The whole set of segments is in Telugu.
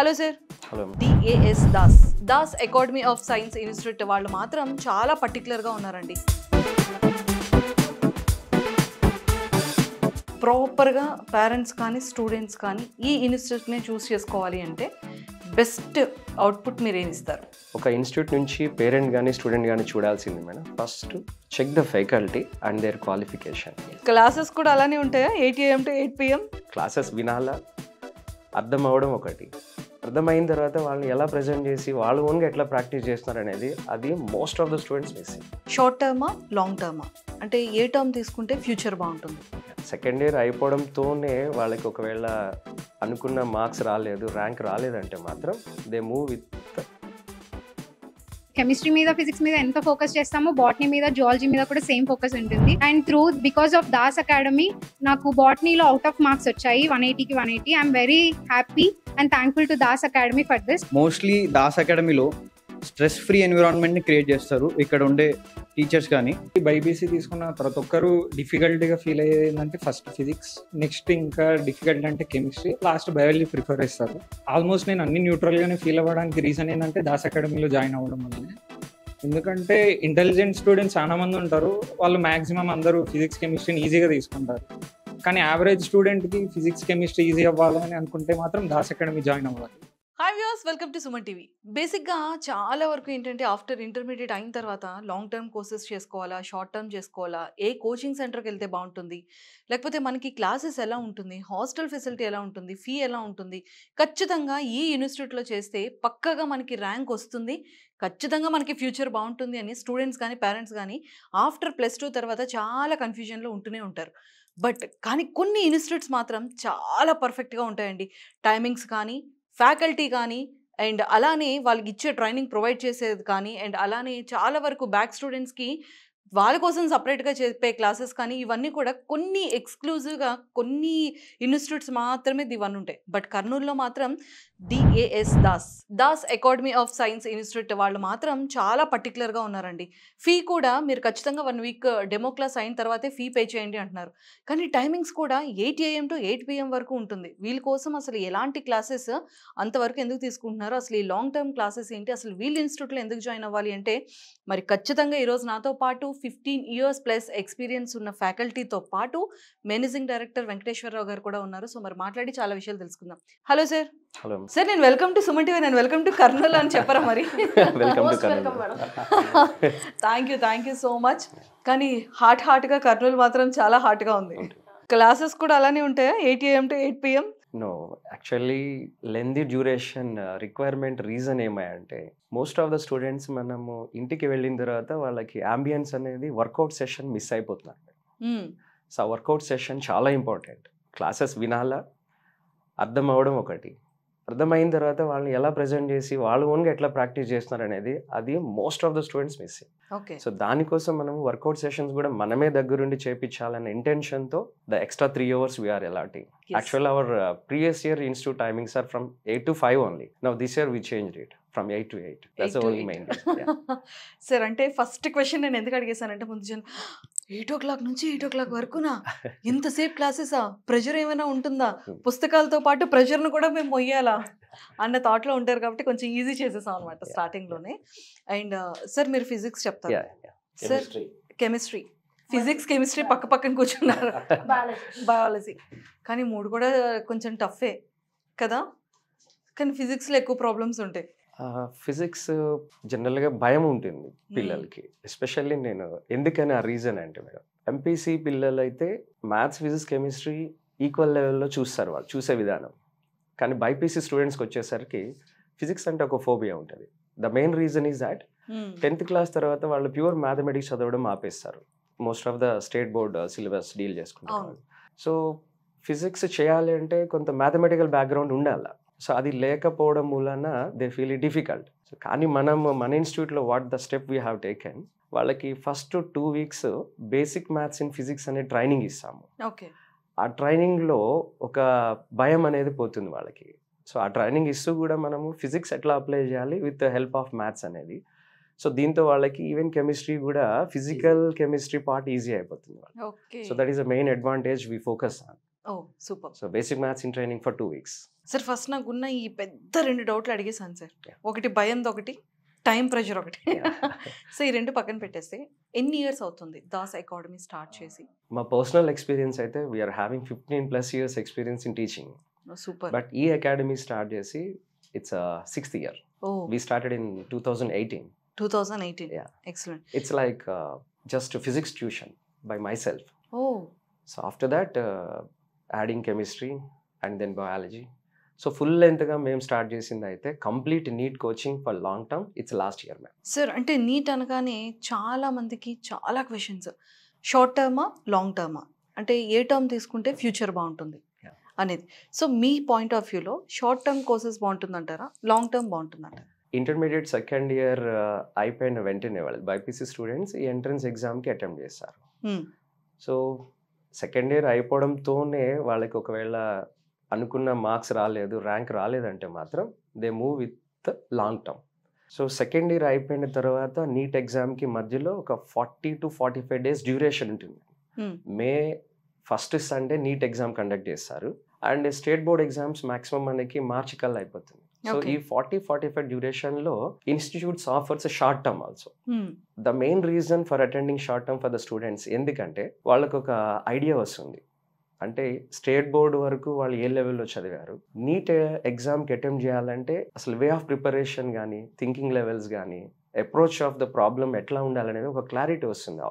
Hello sir. Hello. DAS Das Das academy of science institute వాళ్ళు మాత్రం చాలా పర్టికులర్గా ఉన్నారండి. ప్రాపర్గా పేరెంట్స్ కానీ స్టూడెంట్స్ కానీ ఈ ఇన్స్టిట్యూట్ని చూస్ చేసుకోవాలి అంటే బెస్ట్ అవుట్పుట్ మీరు ఏమి ఇస్తారు? ఒక ఇన్స్టిట్యూట్ నుంచి పేరెంట్ కానీ స్టూడెంట్ కానీ చూడాల్సింది madam. First check the faculty and their qualification. Classes కూడా అలానే ఉంటాయా? 8 AM to 8 PM క్లాసెస్ వినాలా, అర్థం అవ్వడం ఒకటి, అర్థమైన తర్వాత వాళ్ళని ఎలా ప్రజెంట్ చేసి వాళ్ళు ఓన్గా ఎట్లా ప్రాక్టీస్ చేస్తున్నారు అనేది అది most of the students missing. Short టర్మా లాంగ్ టర్మా అంటే ఏ టర్మ్ తీసుకుంటే ఫ్యూచర్ బాగుంటుంది? సెకండ్ ఇయర్ అయిపోవడంతోనే వాళ్ళకి ఒకవేళ అనుకున్న మార్క్స్ రాలేదు, ర్యాంక్ రాలేదంటే మాత్రం దే మూవ్ విత్ కెమిస్ట్రీ మీద ఫిజిక్స్ మీద ఎంత ఫోకస్ చేస్తామో బాటనీ మీద జువాలజీ మీద కూడా సేమ్ ఫోకస్ ఉంటుంది. And through because of Das academy నాకు బాటనీలో అవుట్ ఆఫ్ మార్క్స్ వచ్చాయి 180కి 180. I'm very happy and thankful to Das academy for this. Mostly Das అకాడమీలో స్ట్రెస్ ఫ్రీ ఎన్విరాన్మెంట్ని క్రియేట్ చేస్తారు ఇక్కడ ఉండే టీచర్స్. కానీ బైపీసీ తీసుకున్న ప్రతి ఒక్కరు డిఫికల్ట్గా ఫీల్ అయ్యేది ఏంటంటే ఫస్ట్ ఫిజిక్స్, నెక్స్ట్ ఇంకా డిఫికల్ట్ అంటే కెమిస్ట్రీ, లాస్ట్ బయాలజీ ప్రిఫర్ చేస్తారు. ఆల్మోస్ట్ నేను అన్ని న్యూట్రల్గానే ఫీల్ అవ్వడానికి రీజన్ ఏంటంటే దాస్ అకాడమీలో జాయిన్ అవ్వడం వల్లనే. ఎందుకంటే ఇంటెలిజెంట్ స్టూడెంట్స్ చాలా మంది ఉంటారు, వాళ్ళు మ్యాక్సిమం అందరూ ఫిజిక్స్ కెమిస్ట్రీని ఈజీగా తీసుకుంటారు. కానీ యావరేజ్ స్టూడెంట్కి ఫిజిక్స్ కెమిస్ట్రీ ఈజీ అవ్వాలని అనుకుంటే మాత్రం దాస్ అకాడమీ జాయిన్ అవ్వాలి. Hi viewers, welcome to Suman TV. బేసిక్గా చాలా వరకు ఏంటంటే ఆఫ్టర్ ఇంటర్మీడియట్ అయిన తర్వాత లాంగ్ టర్మ్ కోర్సెస్ చేసుకోవాలా, షార్ట్ టర్మ్ చేసుకోవాలా, ఏ కోచింగ్ సెంటర్కి వెళ్తే బాగుంటుంది, లేకపోతే మనకి క్లాసెస్ ఎలా ఉంటుంది, హాస్టల్ ఫెసిలిటీ ఎలా ఉంటుంది, ఫీ ఎలా ఉంటుంది, ఖచ్చితంగా ఈ ఇన్స్టిట్యూట్లో చేస్తే పక్కగా మనకి ర్యాంక్ వస్తుంది, ఖచ్చితంగా మనకి ఫ్యూచర్ బాగుంటుంది అని స్టూడెంట్స్ కానీ పేరెంట్స్ కానీ ఆఫ్టర్ +2 తర్వాత చాలా కన్ఫ్యూజన్లో ఉంటూనే ఉంటారు. కానీ కొన్ని ఇన్స్టిట్యూట్స్ మాత్రం చాలా పర్ఫెక్ట్గా ఉంటాయండి. టైమింగ్స్ కానీ, ఫ్యాకల్టీ కానీ, అండ్ అలానే వాళ్ళకి ఇచ్చే ట్రైనింగ్ ప్రొవైడ్ చేసేది కానీ, అండ్ అలానే చాలా వరకు బ్యాక్ స్టూడెంట్స్కి వాళ్ళ కోసం సపరేట్గా చెప్పే క్లాసెస్ కానీ, ఇవన్నీ కూడా కొన్ని ఎక్స్క్లూజివ్గా కొన్ని ఇన్స్టిట్యూట్స్ మాత్రమే ఇవన్నీ ఉంటాయి. బట్ కర్నూలులో మాత్రం DAS Das academy of science institute వాళ్ళు మాత్రం చాలా పర్టికులర్గా ఉన్నారండి. ఫీ కూడా మీరు ఖచ్చితంగా 1 వీక్ డెమో క్లాస్ అయిన తర్వాతే ఫీ పే చేయండి అంటున్నారు. కానీ టైమింగ్స్ కూడా 8 AM to 8 PM వరకు ఉంటుంది. వీళ్ళ కోసం అసలు ఎలాంటి క్లాసెస్ అంతవరకు ఎందుకు తీసుకుంటున్నారు, అసలు ఈ లాంగ్ టర్మ్ క్లాసెస్ ఏంటి, అసలు వీళ్ళ ఇన్స్టిట్యూట్లో ఎందుకు జాయిన్ అవ్వాలి అంటే మరి ఖచ్చితంగా ఈరోజు నాతో పాటు 15 years ప్లస్ ఎక్స్పీరియన్స్ ఉన్న ఫ్యాకల్టీతో పాటు మేనేజింగ్ డైరెక్టర్ వెంకటేశ్వరరావు గారు కూడా ఉన్నారు. సో మరి మాట్లాడి చాలా విషయాలు తెలుసుకుందాం. Hello sir. హలో సార్, నేను వెల్కమ్ టు సుమన్ టీవీ, నేను వెల్కమ్ టు కర్నూలు అని చెప్పరా మరి? Welcome to Kurnool. Thank you so much. కానీ హాట్గా కర్నూలు మాత్రం చాలా హాట్గా ఉంది. క్లాసెస్ కూడా అలానే ఉంటాయా 8 AM to 8 PM? No, actually lengthy duration requirement reason ఏమంటే మోస్ట్ ఆఫ్ ద స్టూడెంట్స్ మనము ఇంటికి వెళ్ళిన తర్వాత వాళ్ళకి అంబియన్స్ అనేది వర్కౌట్ సెషన్ మిస్ అయిపోతున్నారు. సో ఆ వర్కౌట్ సెషన్ చాలా ఇంపార్టెంట్. క్లాసెస్ వినాలా, అర్థం అవ్వడం ఒకటి, అర్థమైన తర్వాత వాళ్ళని ఎలా ప్రజెంట్ చేసి వాళ్ళు ఓన్గా ఎట్లా ప్రాక్టీస్ చేస్తున్నారు అనేది అది most of the students missing. Okay. So దానికోసం మనం వర్కౌట్ సెషన్స్ కూడా మనమే దగ్గరుండి చేయించాలన్న ఇంటెన్షన్తో the extra 3 hours we are allotting. Actually, our previous year institute timings are from 8 to 5 only. Now this year we changed it from 8 to 8. That's the only main reason. Yeah. Sir, అంటే ఫస్ట్ క్వశ్చన్ నేను ఎందుకు అడిగేసానంటే ముందు 8 o'clock నుంచి 8 o'clock వరకునా ఇంతసేపు క్లాసెసా, ప్రెషర్ ఏమైనా ఉంటుందా, పుస్తకాలతో పాటు ప్రెషర్ను కూడా మేము మొయ్యాలా అన్న థాట్లో ఉంటారు కాబట్టి కొంచెం ఈజీ చేసేసాం అనమాట స్టార్టింగ్లోనే. అండ్ సార్, మీరు ఫిజిక్స్ చెప్తారు, సార్ కెమిస్ట్రీ, ఫిజిక్స్ కెమిస్ట్రీ పక్క పక్కన కూర్చున్నారు, బయాలజీ, కానీ 3 కూడా కొంచెం టఫే కదా. కానీ ఫిజిక్స్లో ఎక్కువ ప్రాబ్లమ్స్ ఉంటాయి. ఫిజిక్స్ జనరల్గా భయం ఉంటుంది పిల్లలకి, ఎస్పెషల్లీ నేను ఎందుకని ఆ రీజన్ అంటే మేడం, ఎంపీసీ పిల్లలు అయితే మ్యాథ్స్, ఫిజిక్స్, కెమిస్ట్రీ ఈక్వల్ లెవెల్లో చూస్తారు వాళ్ళు చూసే విధానం. కానీ బైపీసీ స్టూడెంట్స్కి వచ్చేసరికి ఫిజిక్స్ అంటే ఒక ఫోబియా ఉంటుంది. The main reason is that 10th class తర్వాత వాళ్ళు ప్యూర్ మ్యాథమెటిక్స్ చదవడం ఆపేస్తారు. Most of the state board syllabus deal చేసుకుంటారు. సో ఫిజిక్స్ చేయాలి అంటే కొంత మ్యాథమెటికల్ బ్యాక్గ్రౌండ్ ఉండాలి. సో అది లేకపోవడం మూలన they feel it difficult. So కానీ మన ఇన్స్టిట్యూట్లో what the step we have taken, వాళ్ళకి first 2 weeks basic maths in physics అనే ట్రైనింగ్ ఇస్తాము. ఓకే. ఆ ట్రైనింగ్లో ఒక భయం అనేది పోతుంది వాళ్ళకి. సో ఆ ట్రైనింగ్ ఇస్తూ కూడా మనము ఫిజిక్స్ ఎట్లా అప్లై చేయాలి విత్ హెల్ప్ ఆఫ్ మ్యాథ్స్ అనేది. సో దీంతో వాళ్ళకి ఈవెన్ కెమిస్ట్రీ కూడా ఫిజికల్ కెమిస్ట్రీ పార్ట్ ఈజీ అయిపోతుంది వాళ్ళకి. So that is the main advantage we focus on. Oh super. So basic maths in training for 2 weeks. Sir first నాకున్న ఈ పెద్ద 2 డౌట్లు అడిగేసాను సార్. Yeah. ఒకటి భయంది, ఒకటి టైం ప్రెషర్ ఒకటి. Yeah. సో ఈ 2 పక్కన పెట్టేస్తే ఎన్ని ఇయర్స్ అవుతుంది దాస్ అకాడమీ స్టార్ట్ చేసి? మా పర్సనల్ ఎక్స్పీరియన్స్ అయితే we are having 15+ years experience in teaching. Super. But ఈ అకాడమీ స్టార్ట్ చేసి it's 6th year. Oh We started in 2018. 2018. Yeah. Excellent. It's like just a physics tuition by myself. Oh So after that, adding chemistry and then biology. So full length గా మేము స్టార్ట్ చేసింది అయితే complete NEET coaching for long term. It's last year ma'am. Sir అంటే నీట్ అనగానే చాలా మందికి చాలా క్వశ్చన్స్, షార్ట్ టర్మా లాంగ్ టర్మా, అంటే ఏ టర్మ్ తీసుకుంటే ఫ్యూచర్ బాగుంటుంది Yeah. అనేది. సో మీ పాయింట్ ఆఫ్ వ్యూలో షార్ట్ టర్మ్ కోర్సెస్ బాగుంటుందంటారా, లాంగ్ టర్మ్ బాగుంటుందంటారా? ఇంటర్మీడియట్ సెకండ్ ఇయర్ అయిపోయిన వెంటనే వాళ్ళు బైపీసీ స్టూడెంట్స్ ఈ ఎంట్రన్స్ ఎగ్జామ్కి అటెంప్ట్ చేస్తారు. సో సెకండ్ ఇయర్ అయిపోవడంతోనే వాళ్ళకి ఒకవేళ అనుకున్న మార్క్స్ రాలేదు, ర్యాంక్ రాలేదంటే మాత్రం they move with long term. So second year అయిపోయిన తర్వాత నీట్ ఎగ్జామ్కి మధ్యలో ఒక 40 to 45 days డ్యూరేషన్ ఉంటుంది. May first Sunday NEET exam conduct చేస్తారు and state board exams maximum మనకి మార్చి కల్లా అయిపోతుంది. సో ఈ 40-45 డ్యూరేషన్లో institutes offers short term also. The main reason for attending short term for the students ఎందుకంటే వాళ్ళకు ఒక ఐడియా వస్తుంది. అంటే స్టేట్ బోర్డు వరకు వాళ్ళు ఏ లెవెల్లో చదివారు, నీట్ ఎగ్జామ్కి అటెంప్ట్ చేయాలంటే అసలు వే ఆఫ్ ప్రిపరేషన్ కానీ థింకింగ్ లెవెల్స్ కానీ అప్రోచ్ ఆఫ్ ద ప్రాబ్లమ్ ఎట్లా ఉండాలనేది ఒక క్లారిటీ వస్తుంది.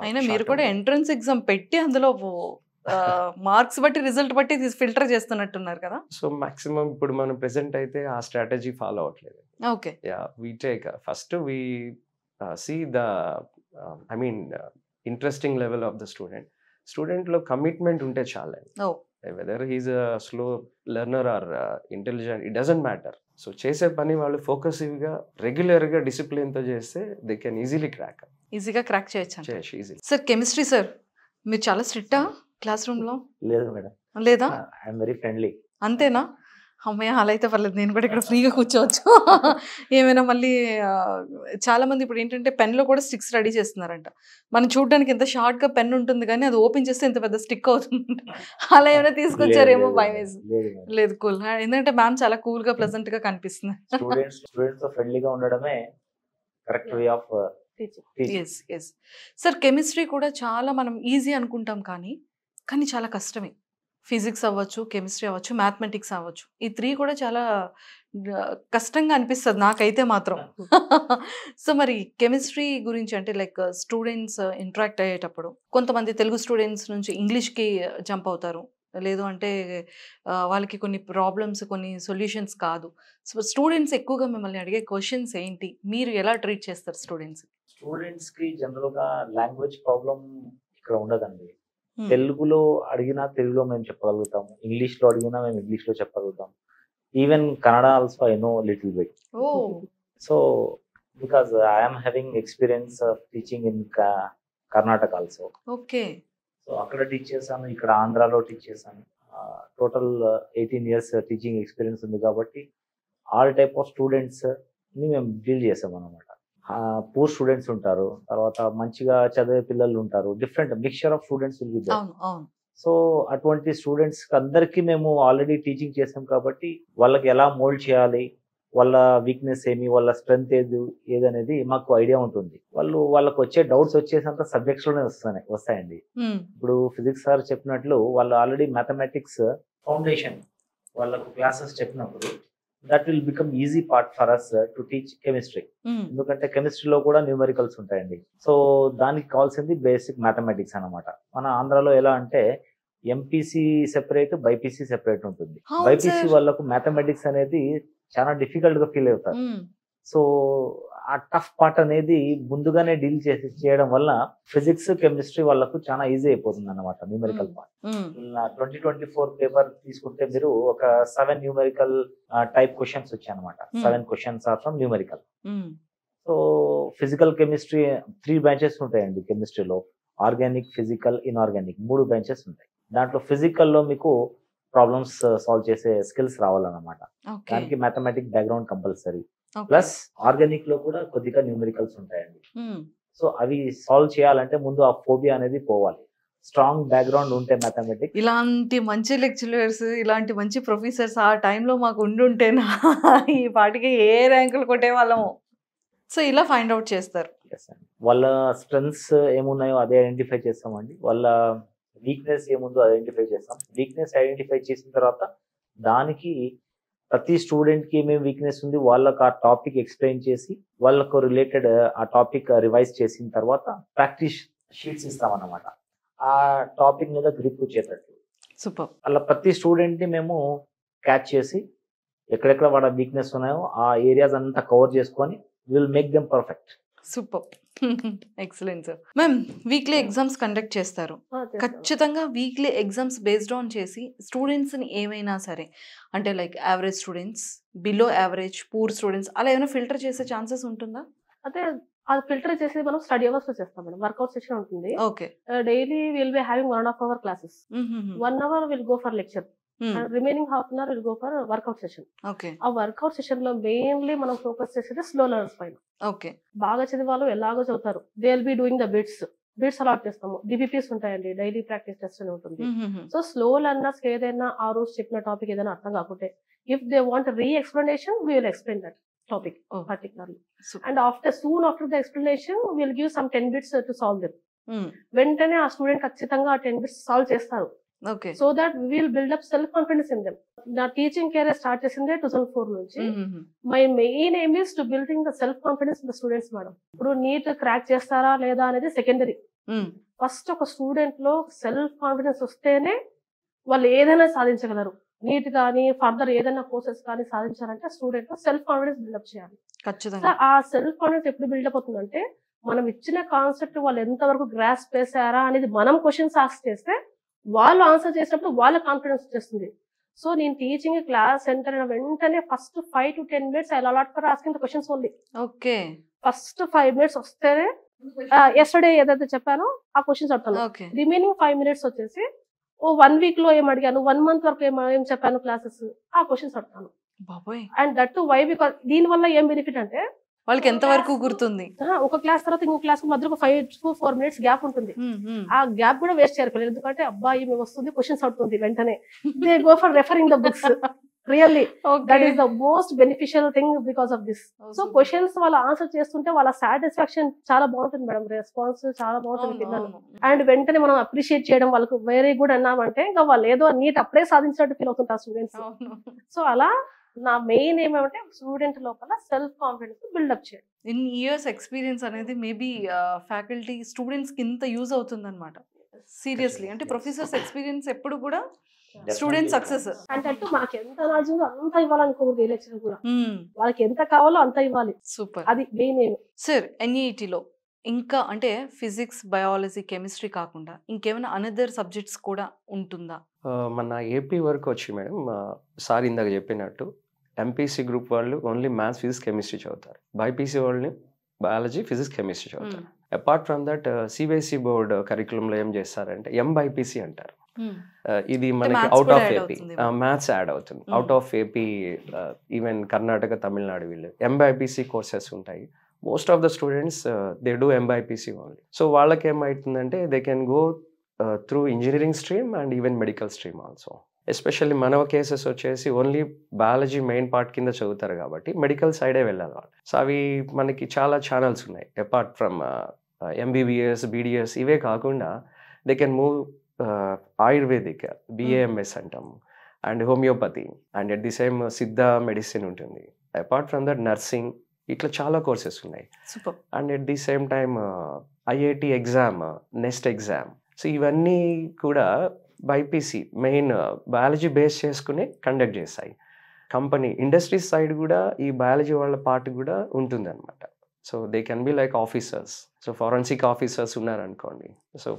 అయినా మీరు కూడా ఎంట్రన్స్ ఎగ్జామ్ పెట్టి అందులో మార్క్స్ బట్టి రిజల్ట్ బట్టి ఫిల్టర్ చేస్తున్నట్టున్నారు కదా. సో మాక్సిమం ఇప్పుడు మనం ప్రెసెంట్ అయితే ఆ స్ట్రాటజీ ఫాలో అవ్వట్లేదు. Okay. We take first we see the I mean interesting level of the స్టూడెంట్లో కమిట్మెంట్ ఉంటే చాలు. Whether he's slow learner or intelligent it doesn't matter. So చేసే పని వాళ్ళు ఫోకసివ్గా రెగ్యులర్గా డిసిప్లిన్తో చేస్తే దే కెన్ ఈజీలీ ఈజీగా క్రాక్ చేయొచ్చు. ఈజీ. సార్ కెమిస్ట్రీ సార్ మీరు చాలా స్ట్రిక్టా క్లాస్ రూమ్లో? లేదు మేడం. లేదా? I'm very friendly. అంతేనా? అమ్మయ్య అలా అయితే పర్లేదు, నేను కూడా ఇక్కడ ఫ్రీగా కూర్చోవచ్చు. ఏమైనా మళ్ళీ చాలా మంది ఇప్పుడు ఏంటంటే పెన్లో కూడా స్టిక్స్ రెడీ చేస్తున్నారంట. మనం చూడడానికి ఎంత షార్ట్గా పెన్ ఉంటుంది కానీ అది ఓపెన్ చేస్తే ఎంత పెద్ద స్టిక్ అవుతుంది. అలా ఏమైనా తీసుకొచ్చారేమో భయం వేసి. లేదు కూల్, ఎందుకంటే మ్యామ్ చాలా కూల్గా ప్లెజెంట్గా కనిపిస్తుంది. స్టూడెంట్స్ ఫ్రెండ్లీగా ఉండడమే correct way of yes yes. Sir chemistry కూడా చాలా మనం ఈజీ అనుకుంటాం కానీ చాలా కష్టమే. ఫిజిక్స్ అవ్వచ్చు, కెమిస్ట్రీ అవ్వచ్చు, మ్యాథమెటిక్స్ అవ్వచ్చు, ఈ 3 కూడా చాలా కష్టంగా అనిపిస్తుంది నాకైతే మాత్రం. సో మరి కెమిస్ట్రీ గురించి అంటే లైక్ స్టూడెంట్స్ ఇంటరాక్ట్ అయ్యేటప్పుడు కొంతమంది తెలుగు స్టూడెంట్స్ నుంచి ఇంగ్లీష్కి జంప్ అవుతారు, లేదు అంటే వాళ్ళకి కొన్ని ప్రాబ్లమ్స్ కొన్ని సొల్యూషన్స్ కాదు. సో స్టూడెంట్స్ ఎక్కువగా మిమ్మల్ని అడిగే క్వశ్చన్స్ ఏంటి, మీరు ఎలా ట్రీట్ చేస్తారు స్టూడెంట్స్కి? జనరల్గా లాంగ్వేజ్ ప్రాబ్లం ఇక్కడ ఉండదండి. తెలుగులో అడిగినా తెలుగులో మేము చెప్పగలుగుతాము, ఇంగ్లీష్లో అడిగినా మేము ఇంగ్లీష్లో చెప్పగలుగుతాం. Even Kannada also I know little bit. So because I'm having experience of teaching in Karnataka also. Okay. So అక్కడ టీచ్ చేశాను, ఇక్కడ ఆంధ్రాలో టీచ్ చేశాను. టోటల్ 18 years టీచింగ్ ఎక్స్పీరియన్స్ ఉంది కాబట్టి ఆల్ టైప్ ఆఫ్ స్టూడెంట్స్ని మేము డీల్ చేసాం అన్నమాట. పూర్ స్టూడెంట్స్ ఉంటారు, తర్వాత మంచిగా చదివే పిల్లలు ఉంటారు, different mixture of students will be there. So అటువంటి స్టూడెంట్స్ అందరికీ మేము ఆల్రెడీ టీచింగ్ చేసాం కాబట్టి వాళ్ళకి ఎలా మోల్డ్ చేయాలి, వాళ్ళ వీక్నెస్ ఏమి, వాళ్ళ స్ట్రెంగ్త్ ఏదనేది మాకు ఐడియా ఉంటుంది. వాళ్ళకి వచ్చే డౌట్స్ వచ్చేసంత సబ్జెక్ట్స్ లోనే వస్తాయండి. ఇప్పుడు ఫిజిక్స్ సార్ చెప్పినట్లు వాళ్ళు ఆల్రెడీ మ్యాథమెటిక్స్ ఫౌండేషన్ వాళ్ళకు క్లాసెస్ చెప్పినప్పుడు that will become easy part for us to teach chemistry. ఎందుకంటే కెమిస్ట్రీలో కూడా న్యూమరికల్స్ ఉంటాయండి. సో దానికి కావాల్సింది బేసిక్ మ్యాథమెటిక్స్ అన్నమాట. మన ఆంధ్రాలో ఎలా అంటే ఎంపీసీ సెపరేట్, బైపీసీ సెపరేట్ ఉంటుంది. బైపీసీ వాళ్ళకు మ్యాథమెటిక్స్ అనేది చాలా డిఫికల్ట్ గా ఫీల్ అవుతారు. సో ఆ టఫ్ పార్ట్ అనేది ముందుగానే డీల్ చేయడం వల్ల ఫిజిక్స్ కెమిస్ట్రీ వాళ్ళకు చాలా ఈజీ అయిపోతుంది అన్నమాట. న్యూమరికల్ పార్ట్ 2024 పేపర్ తీసుకుంటే మీరు ఒక 7 న్యూమరికల్ టైప్ క్వశ్చన్స్ వచ్చాయి అనమాట. 7 questions are from numerical. So physical chemistry 3 branches ఉంటాయండి కెమిస్ట్రీలో. ఆర్గానిక్, ఫిజికల్, ఇన్ఆర్గానిక్ 3 branches ఉంటాయి. దాంట్లో ఫిజికల్లో మీకు ప్రాబ్లమ్స్ సాల్వ్ చేసే స్కిల్స్ రావాలన్నమాట. దానికి mathematic background compulsory. Plus organic లో కూడా కొద్దిగా న్యూమరికల్స్ ఉంటాయండి. సో అవి సాల్వ్ చేయాలంటే ముందు ఆ ఫోబియా అనేది పోవాలి. స్ట్రాంగ్ బ్యాక్గ్రౌండ్ ఉంటే మ్యాథమెటిక్స్ ఇలాంటి మంచి లెక్చరర్స్, ఇలాంటి మంచి ప్రొఫెసర్స్ ఆ టైంలో మాకు ఉండుంటేనా ఈ పాటికి ఏ ర్యాంకులు కొట్టేవాళ్ళము. సో ఇలా ఫైండ్ అవుట్ చేస్తారు. వాళ్ళ స్ట్రెంగ్స్ ఏమున్నాయో అదే ఐడెంటిఫై చేస్తామండి. వాళ్ళ వీక్నెస్ ఏముందో ఐడెంటిఫై చేస్తాం. వీక్నెస్ ఐడెంటిఫై చేసిన తర్వాత దానికి ప్రతి స్టూడెంట్కి ఏమేమి వీక్నెస్ ఉంది వాళ్ళకి ఆ టాపిక్ ఎక్స్ప్లెయిన్ చేసి వాళ్ళకు రిలేటెడ్ ఆ టాపిక్ రివైజ్ చేసిన తర్వాత ప్రాక్టీస్ షీట్స్ ఇస్తామన్నమాట. ఆ టాపిక్ మీద గ్రిప్ వచ్చేటట్టు సూపర్. అలా ప్రతి స్టూడెంట్ని మేము క్యాచ్ చేసి ఎక్కడెక్కడ వాళ్ళ వీక్నెస్ ఉన్నాయో ఆ ఏరియాస్ అంతా కవర్ చేసుకొని will make them perfect. Super. Excellent sir. Ma'am weekly exams conduct చేస్తారు. ఖచ్చితంగా వీక్లీ ఎగ్జామ్స్ బేస్డ్ ఆన్ చేసి స్టూడెంట్స్ని ఏమైనా సరే అంటే like average students, below average, poor students అలా ఏమైనా ఫిల్టర్ చేసే ఛాన్సెస్ ఉంటుందా? అదే అది ఫిల్టర్ చేసేది మనం స్టడీ అవర్స్ లో చేస్తాం మేడం. వర్కౌట్ సెషన్ ఉంటుంది. Okay. Daily will be having 1.5 hour classes. 1 hour will go for lecture and remaining ½ an hour will go for workout session. Okay. ఆ వర్కౌట్ సెషన్ లో మెయిన్లీ మనం ఫోకస్ చేసేది స్లో లెర్నర్స్ పైన. ఓకే. బాగా చదివే వాళ్ళు ఎలాగో చదువుతారు. They will be doing the bits a lot చేస్తాము. డిబిపిస్ ఉంటాయండి, డైలీ ప్రాక్టీస్ టెస్ట్ అని ఉంటుంది. సో స్లో లెర్నర్స్ ఏదైనా ఆ రోజు చెప్పిన టాపిక్ ఏదైనా అర్థం కాకుంటే if they want re explanation we will explain that topic particularly. And soon after the explanation we'll give some 10 bits to solve them. వెంటనే ఆ స్టూడెంట్ ఖచ్చితంగా ఆ 10 bits సాల్వ్ చేస్తారు. Okay. So that we will build up self confidence in them. నా టీచింగ్ కెరీర్ స్టార్ట్ చేసిందే 2004 నుంచి. My main aim is to building the self confidence in the students madam. ఇప్పుడు నీట్ క్రాక్ చేస్తారా లేదా అనేది సెకండరీ. ఫస్ట్ ఒక స్టూడెంట్ లో సెల్ఫ్ కాన్ఫిడెన్స్ వస్తేనే వాళ్ళు ఏదైనా సాధించగలరు. నీట్ కానీ ఫర్దర్ ఏదైనా కోర్సెస్ కానీ సాధించాలంటే స్టూడెంట్ సెల్ఫ్ కాన్ఫిడెన్స్ బిల్డప్ చేయాలి. ఖచ్చితంగా. ఆ సెల్ఫ్ కాన్ఫిడెన్స్ ఎప్పుడు బిల్డప్ అవుతుందంటే మనం ఇచ్చిన కాన్సెప్ట్ వాళ్ళు ఎంతవరకు గ్రాస్ప్ చేశారా అనేది మనం క్వశ్చన్స్ ఆస్క్ చేస్తే వాళ్ళు ఆన్సర్ చేసినప్పుడు వాళ్ళ కాన్ఫిడెన్స్ వచ్చేస్తుంది. సో నేను టీచింగ్ క్లాస్ సెంటర్ వెంటనే first 5 to 10 minutes I a lot for asking the questions only. Okay. First 5 minutes వస్తేనే ఎస్టర్డే ఏదైతే చెప్పానో ఆ క్వశ్చన్స్ అడుగుతాను. రిమైనింగ్ 5 minutes వచ్చేసి 1 week లో ఏం అడిగాను, 1 month వరకు ఏం చెప్పాను క్లాసెస్ ఆ క్వశ్చన్స్ అడుగుతాను. అండ్ దట్ వై బికాస్ దీని వల్ల ఏం బెనిఫిట్ అంటే వాళ్ళకి ఎంత వరకు గుర్తుంది. ఒక క్లాస్ తర్వాత ఇంకో క్లాస్ మధ్యలో 5 to 4 minutes గ్యాప్ ఉంటుంది. ఆ గ్యాప్ కూడా వేస్ట్ చేయరు. ఎందుకంటే అబ్బాయి మేము వస్తుంది క్వశ్చన్స్ అవుతుంది వెంటనే they go for referring the books. Really that is the most beneficial thing because of this. So questions వాళ్ళ ఆన్సర్ చేస్తుంటే వాళ్ళ సాటిస్ఫాక్షన్ చాలా బాగుంటుంది మేడం. రెస్పాన్స్ చాలా బాగుంటుంది పిల్లలు. అండ్ వెంటనే మనం అప్రిషియేట్ చేయడం వాళ్ళకు వెరీ గుడ్ అన్నామంటే ఇంకా వాళ్ళు ఏదో నీట్ అప్పుడే సాధించినట్టు ఫీల్ అవుతుంటారు స్టూడెంట్స్. సో అలా నా మెయిన్ ఏమంటే స్టూడెంట్ లోపల సెల్ఫ్ కాన్ఫిడెన్స్ బిల్డప్ చేయడం. ఇన్ ఇయర్స్ ఎక్స్పీరియన్స్ అనేది మేబీ ఫ్యాకల్టీ స్టూడెంట్స్ కి ఇంత యూజ్ అవుతుంది అనమాట. సీరియస్లీ అంటే ప్రొఫెసర్స్ ఎక్స్పీరియన్స్ ఎప్పుడు కూడా స్టూడెంట్ సక్సెస్. అంటే మనకి ఎంత నాలెడ్జ్ ఉందో అంత ఇవ్వాలనుకోకూడదు. లెక్చర్ కూడా వాళ్ళకి ఎంత కావాలో అంత ఇవ్వాలి. సూపర్. అది మెయిన్ ఏం. సార్ ఎన్ఈఈటీలో ఇంకా అంటే ఫిజిక్స్, బయాలజీ, కెమిస్ట్రీ కాకుండా ఇంకేమైనా అనదర్ సబ్జెక్ట్స్ కూడా ఉంటుందా? మన ఏపీ వరకు వచ్చి మేడం సార్ ఇందాక చెప్పినట్టు ఎంపీసీ గ్రూప్ వాళ్ళు ఓన్లీ మ్యాథ్స్, ఫిజిక్స్, కెమిస్ట్రీ చదువుతారు. బైపీసీ వాళ్ళని బయాలజీ, ఫిజిక్స్, కెమిస్ట్రీ చదువుతారు. Apart from that CBSE board కరికులంలో ఏం చేస్తారంటే ఎంబైపీసీ అంటారు. ఇది మనకి out of AP maths add అవుతుంది. Out of AP even Karnataka, Tamil Nadu వీళ్ళు ఎంబైపీసీ కోర్సెస్ ఉంటాయి. Most of the students they do MBiPC only. So వాళ్ళకి ఏమవుతుందంటే they can go through engineering stream and even medical stream also. Especially మన కేసెస్ వచ్చేసి ఓన్లీ బయాలజీ మెయిన్ పార్ట్ కింద చదువుతారు కాబట్టి మెడికల్ సైడే వెళ్ళాలి వాళ్ళు. సో అవి మనకి చాలా ఛానల్స్ ఉన్నాయి. అపార్ట్ ఫ్రమ్ ఎంబీబీఎస్, బీడిఎస్ ఇవే కాకుండా they can move ayurvedic, BAMS అంటాము, and homeopathy, and at the same Siddha medicine ఉంటుంది. అపార్ట్ ఫ్రమ్ దట్ నర్సింగ్, ఇట్లా చాలా కోర్సెస్ ఉన్నాయి. And at the same time IIT exam, next exam. So ఇవన్నీ కూడా బైపీసీ మెయిన్ బయాలజీ బేస్ చేసుకుని కండక్ట్ చేస్తాయి. కంపెనీ ఇండస్ట్రీస్ సైడ్ కూడా ఈ బయాలజీ వాళ్ళ పార్ట్ కూడా ఉంటుంది అనమాట. So they can be like officers. So forensic officers ఉన్నారనుకోండి, so